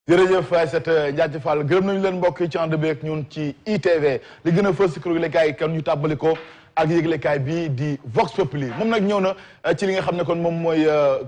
jërëjëf Aïssata Ndiaye Fall gërëm nañu leen mbokk yi ci ànd beeg ñun ci ITV li gën a fës si kuréel yi kan ñu tàbbali ko ak yëglekaay bi di Vox Populi moom nag ñëw na ci li nga xam ne kon moom mooy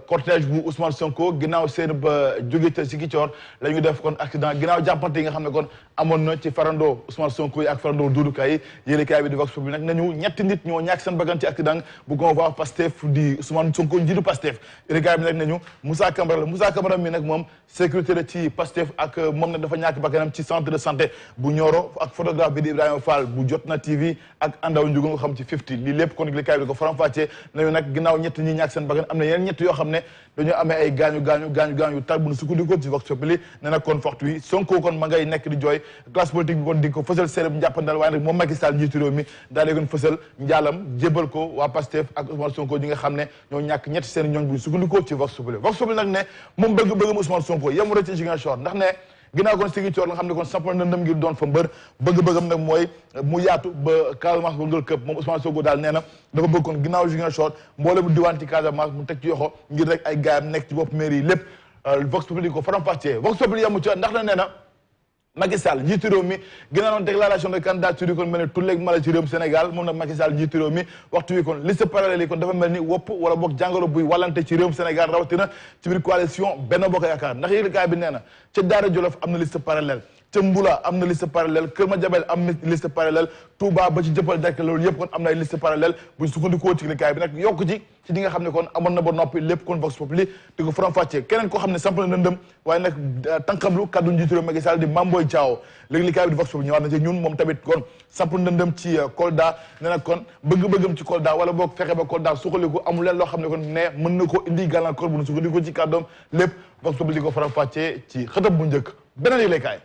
cortège bu Ousmane Sonko ginnaaw seen ba jóge ca Ziguinchor la ñu def kon accident ginnaaw jàppante yi nga xam ne kon amoon na ci farando Ousmane Sonko yi ak farando Doudou Ka yi yëglekaay bi di Vox Populi nag nañu ñetti nit ñoo ñàkk seen bakkan ci accident bu convoi Pastef di Ousmane Sonko njiitu Pastef yëglekaay bi nag nañu Moussa Camara mi nag moom sécurité la ci Pastef ak moom nag dafa ñàkk bakkanam ci centre de santé bu Nioro ak photographe bi di Ibrahima Fall bu Jotna TV ak Andaw Ndiougo nga xam ci 50 lii lépp kon yëglekaay bi di ko faram-fàccee nañu nag ginnaaw ñett ñi ñàkk seen bakkan am na yeneen ñett yoo xam ne dañoo amee ay gaañu tar bu nu sukkandikoo ci Vox Populi ne nag kon waxtu wi Sonko kon ma ngay nekk di jooy classe politique bi kon di ko fësal séeréb njàppandal waaye nag moom Macky Sall njiitu réew mi daa dee kon fësal njaalam jébal ko waa Pastef ak Ousmane Sonko ñi nga xam ne ñoo ñàkk ñetti seen ñooñ bu sukkandikoo ci Vox Populi nag ne moom bëgg-bëggam Ousmane Sonko yemu rek ci Ziguinchor ndax ne ginnaaw kon Ziguinchor nga xam ne kon sampal na ndëm ngir doon fa mbër bëgg-bëggam nag mooy mu yaatu ba Casamance ba ngël këpp moom Ousmane Sonko daal nee na dafa bëgg kon ginnaaw Ziguinchor mboole mu diwaan ci Casamance mu teg ci yoxo ngir rek ay gaayam nekk ci bopp mairie yi lépp Vox Populi ko faram-fàccee Vox Populi yamu ca ndax na nee na Macky Sall njiitu réew mi ginnaaw noon déclaration de candidature yi kon mel ni tulleeg mala ci réewum Sénégal moom nag Macky Sall njiitu réew mi waxtu wi kon liste parallèle yi kon dafa mel ni wopp wala boog jàngoro buy wàllante ci réewum Sénégal rawatina ci biir coalition Benno Bokk Yaakaar ndax yéenekaay bi nee na ca Daara Jolof am na liste parallèle ca Mbula am na liste parallèle Kër Madiabel am na liste parallèle Touba ba ci jëppal dekk loolu yëpp kon am na ay liste parallèle buñ sukkandikoo ci yéenekaay bi nag yokku ci di nga xam ne kon amoon na ba noppi lépp kon Vox Populi di ko faram-fàccee keneen koo xam ne samp na ndëndëm waaye nag tànqamlu kaddu njiitu réew Macky Sall di Mame Boye Diao léegi yéenekaay bi di Vox Populi ñëwaat na ci ñun moom tamit kon samp ndëndëm ci Kolda ne nag kon bëgg-bëggam ci Kolda wala boog fexe ba Kolda suqaliku amul leen loo xam ne kon ne mën na ko indi gàllankoor bu nu sukkandikoo ci kàddoom lépp Vox Populi di ko faram-fàccee ci xëtëb bu njëkk beneen yéenekaay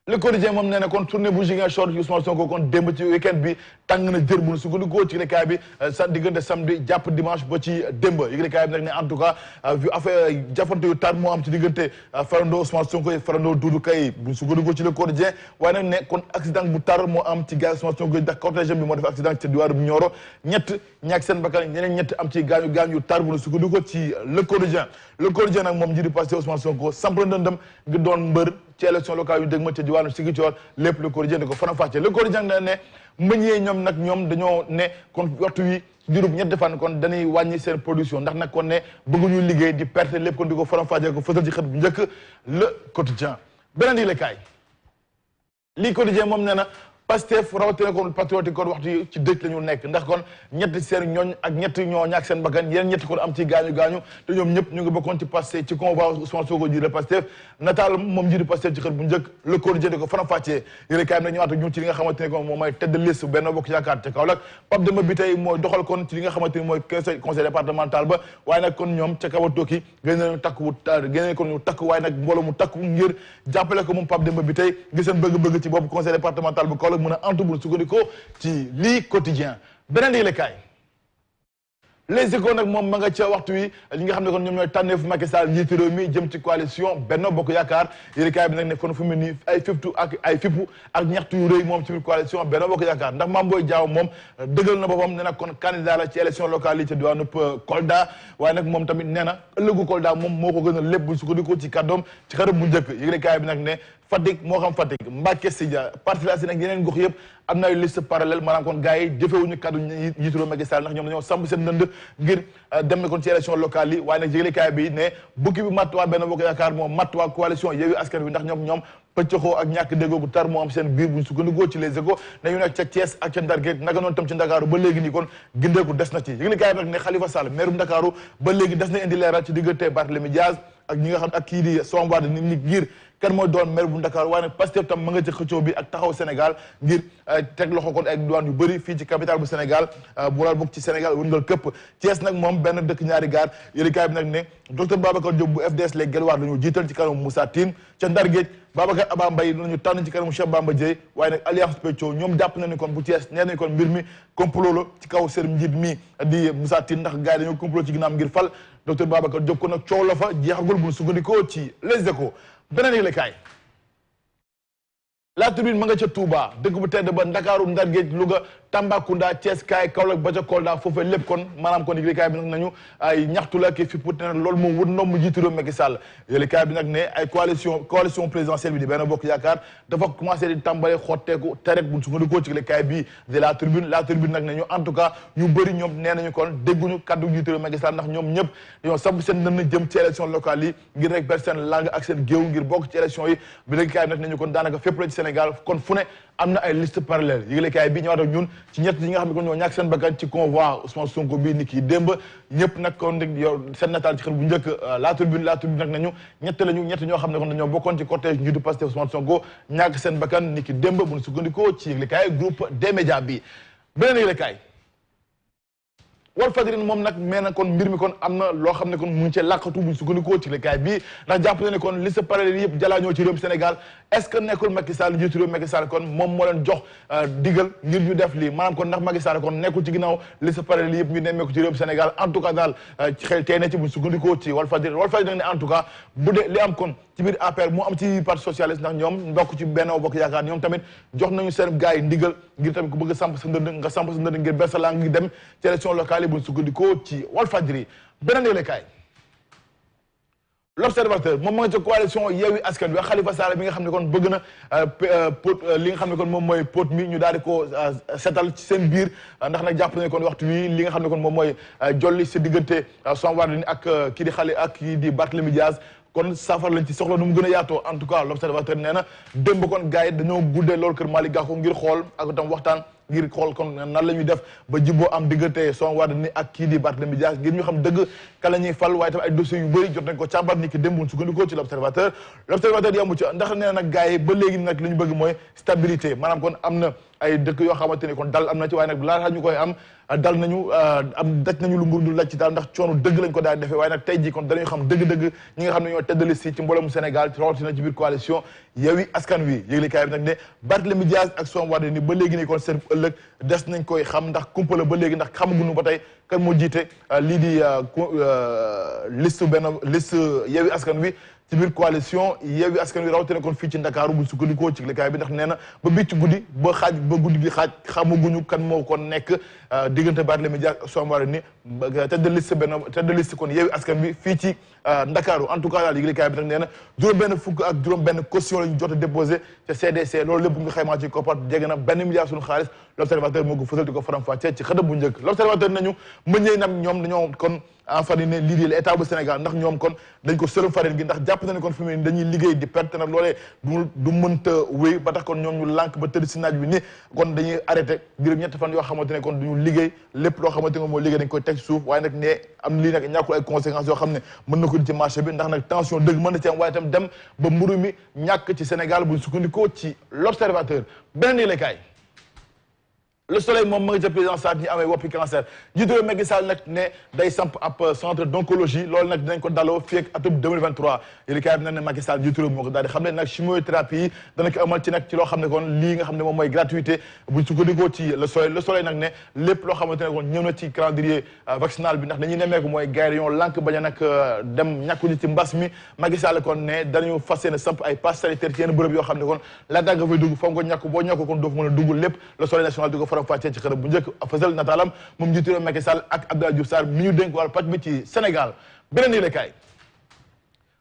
Le Quotidien moom nee na kon tournée bu Ziguinchor Ousmane Sonko kon démb ci week-end bi tàng na jër bu nu sukkandikoo ci yéenekaay bi sa diggante samedi jàpp dimanche ba ci démb yéenekaay bi nag ne en tout cas vu affaire jafante yu tar moo am ci diggante farando Ousmane Sonko yi farando Doudou Ka yi bu nu sukkandikoo ci Le Quotidien waaye nag ne kon accident bu tar moo am ci gaz Ousmane Sonko yi ndax cortège bi moo def accident ci diwaanu Nioro ñett ñàkk seen bakkan ñeneen ñett am ci gaañu yu tar bu nu sukkandikoo ci Le Quotidien nag moom njiitu Pastef Ousmane Sonko samp na ndëndam ngir doon mbër ci élection locale yu dégg ma ca diwaanu Ziguinchor lépp Le Quotidien di ko faram-fàccee Le Quotidien ne meññee ñoom dañoo ne kon waxtu wi diirub ñetti fan kon dañuy wàññi seen production ndax nag kon ne bëgguñu liggéey di perte lépp kon di ko faram-fàccee ko fësal ci xët bu njëkk Le Quotidien beneen yi lekaay lii Quotidien moom nee na Pastef rawatina kon patriotique kon waxtu yi ci dëj la ñu nekk ndax kon ñetti seen ñooñ ak ñetti ñoo ñàkk seen bakkan yeneen ñetti kon am ci gaañu te ñoom ñëpp ñu ngi bokkoon ci Pastef ci convoi Ousmane Sonko jiite Pastef nataal moom jiite Pastef ci xët bu njëkk Le Quotidien di ko faram-fàccee yéen kaay nag ñëwaat ak ñun ci li nga xamante ne kon moom mooy tête de liste Benno Bokk Yaakaar ca Kaolack Pape Demba bi tey mooy doxal kon ci li nga xamante ni mooy conseil départemental ba waaye nag kon ñoom ca kaw a tokki génne kon ñu takk waaye nag mbooloo mu takku ngir jàppale ko moom Pape Demba bi tey gis seen bëgg-bëgg ci boobu conseil départemental bu Kaolack mën a antu bu sukkandikoo ci lii Quotidien beneen yéenekaay Les Échos nag moom ma nga ca waxtu wi li nga xam ne kon ñoom ñooy tànneefu Macky Sall njiitu réew mi jëm ci coalition Benno Bokk Yaakaar yéenekaay bi nag ne kon fu mu nii ay fippu ak ñaxtu yu rëy moom ci biir coalition Benno Bokk Yaakaar ndax Mame Boye Diao moom dëggal na boppam ne nag kon candidat la ci élection locale yi ca diwaanu Kolda waaye nag moom tamit nee na ëllëgu Kolda moom moo ko gën a lépp bu sukkandikoo ci kàddoom ci xarab bu njëkk yéenekaay bi nag ne Fatick moo xam Fatick Mbacké Sidia Parcelles nag yeneen gox yëpp am na ay liste parallèle maanaam kon gars yi jëfewuñu kaddu njiitu réew Macky Sall ndax ñoom dañoo samp seen ndënd ngir dem na kon ci élection locale yi waaye nag yëglekaay bi ne bukki bi matt waa Benno Bokk Yaakaar moom matt waa coalition Yewwi Askan Wi ndax ñoom pëccëxoo ak ñàkk déggoo gu tar moo am seen biir buñ sukkandikoo ci Les Échos nañu nekk ca Thiès ak ca Ndar géej naka noonu tam ci Ndakaaru ba léegi nii kon gindeeku des na ci yëglekaay bi nag ne Khalifa Sall maire bu Ndakaaru ba léegi des na indi leeral ci diggante Barthélémy Dias ak ñi nga xam ak kii di Soham Wardini nit ngir kan mooy doon maire bu Ndakaaru waaye nag Pastef tam ma nga ci xëccoo bi ak taxaw Sénégal ngir teg loxo kon ak douane yu bëri fii ci capitale bu Sénégal bu laal bokk ci Sénégal wëngal këpp Thiès nag moom benn dëkk ñaari gaar yéenekaay bi nag ne docteur Babacar Diop bu FDS les Guelwaar la ñu jiital ci kanamu Moussa Tine ca Ndar Géej Babacar Aba Mbaye lañu tànn ci kanamu Cheikh Bamba Dièye waaye nag Alliance Peccoo ñoom jàpp na ni kon bu Thiès nee nañ kon mbir mi complot la ci kaw seen njiit mi di Moussa Tine ndax gars yi dañoo complot ci ginnaaw ngir fal docteur Babacar Diop kon nag coow la fa jeexagul bu sukkandikoo ci Les Échos beneen yëglekaay La Tribune ma nga ca Touba dëkk bu tedd ba Ndakaaru Ndar Géej Louga Tambacounda Thiès kaay Kaolack ba ca Kolda foofee lépp kon maanaam kon yëglekaay bi nag nañu ay ñaxtu la ki fi pour ne loolu moom wut ndoom mu jiitu réew Macky Sall yëglekaay bi nag ne ay coalition présidentielle bi di Benno Bokk Yaakaar dafa commencé di tàmbale xotteeku te rek buñ sukkandikoo ci yëglekaay bi de la tribune nag ne ñu en tout cas ñu bëri ñoom nee nañu kon dégguñu kaddu jiitu réew Macky Sall ndax ñoom ñëpp dañoo samp seen dënn jëm ci élection locale yi ngir rek ber seen langue ak seen géew ngir bokk ci élection yi bi yëglekaay bi nag nañu kon daanaka fépp la ci Sénégal kon fu ne am na ay liste parallèle yëglekaay bi ñëwaat ak ñun ci ñett yi nga xam ne kon ñoo ñàkk seen bakkan ci convoi Ousmane Sonko bi ni kii démb ñëpp nag kon yow seen nataal ci xel bu njëkk la tribune nag nañu ñett ñoo xam ne kon dañoo bokkoon ci cortège njiitu Pastef Ousmane Sonko ñàkk seen bakkan ni ki démb bu ñu sukkandikoo ci yëglekaay groupe des médias bi beneen yëglekaay Walfadjri moom nag mee na kon mbir mi kon am na loo xam ne kon mu ngi cee làqatu buñ sukkandikoo ci yëglekaay bi ndax jàpp na ne kon liste parallèle yëpp jalaa ñoo ci réewum Sénégal est-ce que nekkul Macky Sall jiitu réew Macky Sall kon moom moo leen jox digal ngir ñu def lii maanaam kon ndax Macky Sall kon nekkul ci ginnaaw liste parallèle yëpp ñu nemmeeku ci réewum Sénégal en tout cas daal xel tey na ci buñ sukkandikoo ci Walfadjri nag ne en tout cas bu dee li am kon ci biir APR mu am ci parti socialiste ndax ñoom ndokk ci Benno Bokk Yaakaar ñoom tamit jox nañu seen gars yi ndigal ngir tamit ku bëgg a samp sa ndënd nga samp sa ndënd ngir bersa laa ngi dem ci élection locale yi buñ sukkandikoo ci Walfadjri beneen yëglekaay L'Observateur moom ma nga ca coalition Yewwi Askan Wi Khalifa Sall bi nga xam ne kon bëgg na li nga xam ne kon moom mooy pot mi ñu daal di ko setal ci seen biir ndax nag jàpp nañu kon waxtu wi li nga xam ne kon moom mooy jolli si diggante Soham Wardini ak kii di Barthélémy Dias kon saafara lañ ci soxla nu mu gën a yaatoo en tout cas L'Observateur nee na démb kon gars yi dañoo guddee loolu kër Malick Gakou ngir xool ak tam waxtaan ngir xool kon nan la ñuy def ba jibboo am diggante Soham Wardini ak kii di Barthélémy Dias ngir ñu xam dëgg ka la ñuy fal waaye tam ay dossiers yu bëri jot nañ ko càmbar ni ki démb bu sukkandikoo ci L'Observateur yamu ci ndax nee na nag gars yi ba léegi nag li ñu bëgg mooy stabilité maanaam kon am na ay dëkk yoo xamante ni kon dal am na ci waaye nag laata ñu koy am dal nañu daj nañu lu mbur du laj ci daal ndax coono dëgg lañ ko daal defee waaye nag tey jii kon danañu xam dëgg-dëgg ñi nga xam ne ñoo tête de liste ci mboolemu Sénégal rawatina ci biir coalition Yewwi Askan Wi yëglekaay bi nag ne Barthélémy Dias ak Soham Wardini ba léegi ni kon seen ëllëg des nañ koy xam ndax kumpa la ba léegi ndax xamaguñu ba tey kan moo jiite lii di liste Yewwi Askan Wi ci biir coalition Yewwi Askan Wi rawatina kon fii ci Ndakaaru bu sukkandikoo ci yëglekaay bi ndax nee na ba bii ci guddi ba guddi gi xaaj xamaguñu kan moo kon nekk diggante Barthélémy Dias ak Soham Wardini tête de liste kon Yewwi Askan Wi fii ci Ndakaaru en tout cas daal yëglekaay bi nag nee na juróom-benn fukk ak juróom-benn caution la ñu jot a déposé ca CDC loolu lépp bu ñu xaymaa ci koppar jege na benn milliard suñu xaalis L'Observateur moo ko fësal di ko faram-fàccee ci xëdëm bu njëkk L'Observateur nañu mëñëy nam ñoom dañoo kon enfariné lii di l'état bu Sénégal ndax ñoom kon dañ ko sërëm farine gi ndax jàpp nañu kon fi mu ne dañuy liggéey di perte nag loolee du mënta wéy ba tax kon ñoom ñu lànk ba tëdd si naaj bi ni kon dañuy arrêté juróom ñetti fan yoo xamante ne kon duñu liggéey lépp loo xamante ne mooy liggéey dañ koy teg suuf waaye nag ne am lii nag ñàkkul ay conséquences yoo xam ne mën na ko di ci marché bi ndax nag tension dëgg mën na ci am waaye itam dem ba mburu mi ñàkk ci Sénégal buñ sukkandikoo ci L'Observateur beneen yëglekaay Le Soleil moom ma nga ca président Sarr ñi amee woppi cancer jiitu réew Macky Sall nag ne day samp ab centre d'oncologie loolu nag dinañ ko daloo fii ak atum 2023 yéenekaay bi nag ne Macky Sall jiitu réew moo ko daal di xam ne nag chimiothérapie yi dana ko amal ci nag ci loo xam ne kon lii nga xam ne moom mooy gratuité buñ sukkandikoo ci Le Soleil nag ne lépp loo xamante ne kon ñëw na ci calendrier vaccinal bi ndax dañuy nemmeeku mooy gars yi dañoo lànk bañ a nag dem ñàkkuñu ci mbas mi Macky Sall kon ne danañu fas yéene samp ay passe sanitaire ci yenn bërëb yoo xam ne kon laata nga fay dugg foog nga ñàkk boo ñàkk kon doo fa mën a dugg lépp Le Soleil national di ko faram-fàccee ci xërëm bu njëkk fësal nataalam moom njiitu réew Macky Sall ak Abdoulaye Diouf Sarr mi ñu dénk wàllu pàcc bi ci Sénégal beneen yëglekaay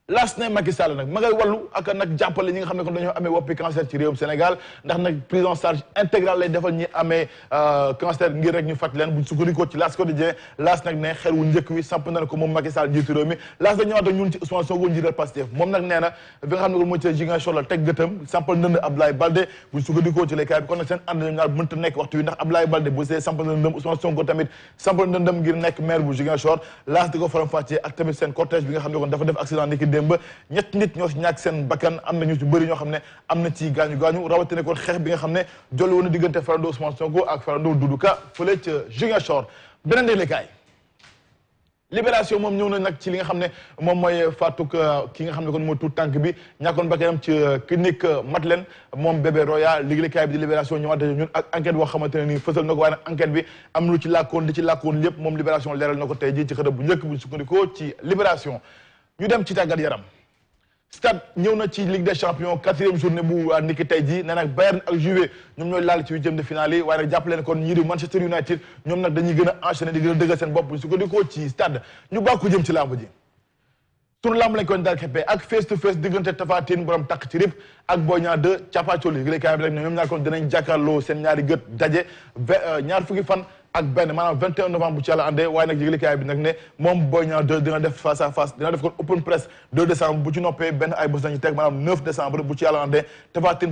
laas ne Macky Sall nag ma ngay wàllu ak nag jàppale ñi nga xam ne kon dañoo amee woppi cancer ci réewum Sénégal ndax nag prise en charge intégrale lay defal ñi amee cancer ngir rek ñu faj leen buñ sukkandikoo ci L'As Quotidien laas nag ne xel wu njëkk wi samp na ko moom Macky Sall jiitu réew mi laas da ñëwaat ak ñun ci Ousmane Sonko njiital Pastef moom nag nee na fi nga xam ne kon mooy ci Ziguinchor la teg gëtam sampal ndënd Abdoulaye Baldé buñ sukkandikoo ci lekaay bi kon nag seen ànd ñaar mënta nekk waxtu wi ndax Abdoulaye Baldé bu see sampal ndëndëm Ousmane Sonko tamit sampal ndëndëm ngir nekk maire bu Ziguinchor laas di ko faram-fàccee ak tamit seen cortège bi nga xam ne kon dafa def accident ni ki démb nit ñoo si ñàkk seen bakkan am na ñu ci bëri ñoo xam ne am na ci gaañu rawatina kon xeex bi nga xam ne jolli woon na diggante farando Ousmane Sonko ak farando Doudou Ka fële ca Ziguinchor beneen yëglekaay Libération moom ñëw na nag ci li nga xam ne moom mooy faatuk ki nga xam ne kon mooy tuut tànk bi ñàkkoon bakkanam ci clinique Madeleine moom bébé Roya liggéeykaay bi di Libération ñëwaat ñun ak enquête boo xamante ne nii fësal na ko waaye nag enquête bi am lu ci làkkoon di ci làkkoon lépp moom Libération leeral na ko tey jii ci xëdëb bu njëkk bu sukkandikoo ci Libération ñu dem ci tàggat yaram Stade ñëw na ci Ligue des Champions 4e journée bu niki tey jii nee nag Bayern ak Juve ñoom ñooy laal ci 8e de finale yi waaye nag jàpp leen kon ñii di Manchester United ñoom nag dañuy gën a enchaîner di gën a dëggal seen bopp su ko di ko ci Stade ñu bàkku jëm ci làmb ji sunu lamb lañ koy dal keppe ak face to face diggante Tapha Tine borom takk ci rib ak Boy Niang 2 capacoli yëglekaay bi rek ne ñoom ñaar kon dinañ jàkkaarloo seen ñaari gët daje ñaar fukki fan ak benn maanaam 21 novembre bu ci yàlla andee waaye nag yëglekaay bi nag ne moom Boy Niang 2 dina def face à face dina def kon open press 2 décembre bu ci noppee benn ay bés nañu teg maanaam 9 décembre bu ci yàlla andee Tapha Tine